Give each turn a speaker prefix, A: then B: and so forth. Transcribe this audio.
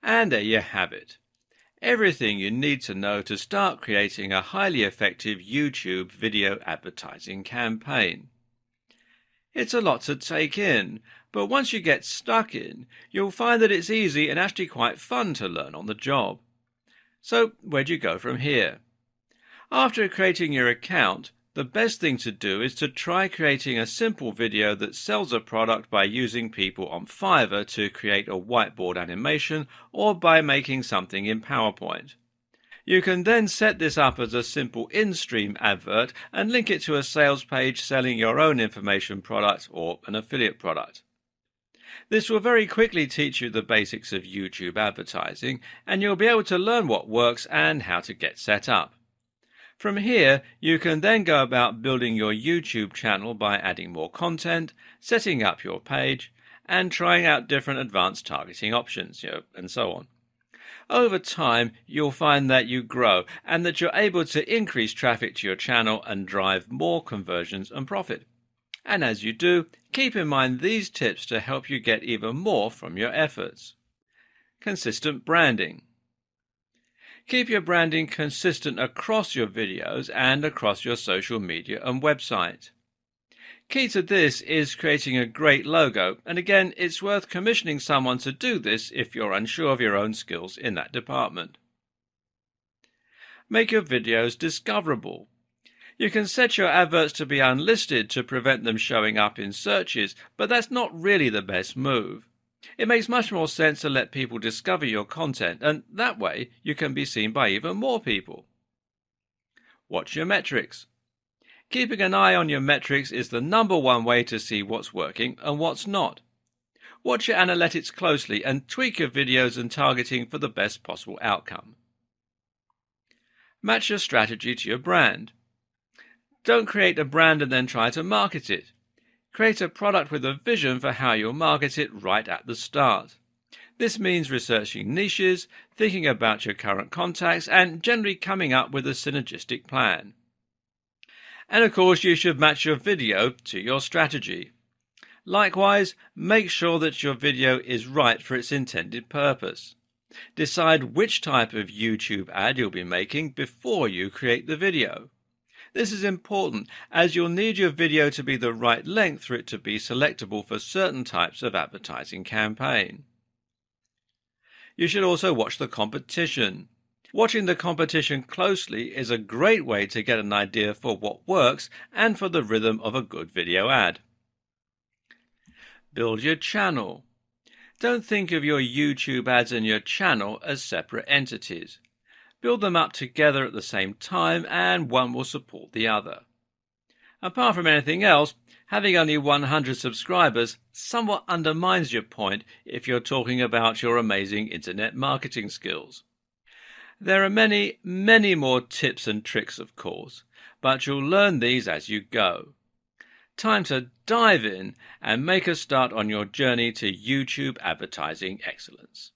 A: And there you have it. Everything you need to know to start creating a highly effective YouTube video advertising campaign. It's a lot to take in, but once you get stuck in, you'll find that it's easy and actually quite fun to learn on the job. So where do you go from here? After creating your account, the best thing to do is to try creating a simple video that sells a product by using people on Fiverr to create a whiteboard animation or by making something in PowerPoint. You can then set this up as a simple in-stream advert and link it to a sales page selling your own information product or an affiliate product. This will very quickly teach you the basics of YouTube advertising, and you'll be able to learn what works and how to get set up. From here, you can then go about building your YouTube channel by adding more content, setting up your page, and trying out different advanced targeting options, and so on. Over time, you'll find that you grow and that you're able to increase traffic to your channel and drive more conversions and profit. And as you do, keep in mind these tips to help you get even more from your efforts. Consistent branding. Keep your branding consistent across your videos and across your social media and website. Key to this is creating a great logo, and again, it's worth commissioning someone to do this if you're unsure of your own skills in that department. Make your videos discoverable. You can set your adverts to be unlisted to prevent them showing up in searches, but that's not really the best move. It makes much more sense to let people discover your content, and that way you can be seen by even more people. Watch your metrics. Keeping an eye on your metrics is the #1 way to see what's working and what's not. Watch your analytics closely and tweak your videos and targeting for the best possible outcome. Match your strategy to your brand. Don't create a brand and then try to market it. Create a product with a vision for how you'll market it right at the start. This means researching niches, thinking about your current contacts, and generally coming up with a synergistic plan. And of course, you should match your video to your strategy. Likewise, make sure that your video is right for its intended purpose. Decide which type of YouTube ad you'll be making before you create the video. This is important as you'll need your video to be the right length for it to be selectable for certain types of advertising campaign. You should also watch the competition. Watching the competition closely is a great way to get an idea for what works and for the rhythm of a good video ad. Build your channel. Don't think of your YouTube ads and your channel as separate entities. Build them up together at the same time, and one will support the other. Apart from anything else, having only 100 subscribers somewhat undermines your point if you're talking about your amazing internet marketing skills. There are many, many more tips and tricks, of course, but you'll learn these as you go. Time to dive in and make a start on your journey to YouTube advertising excellence.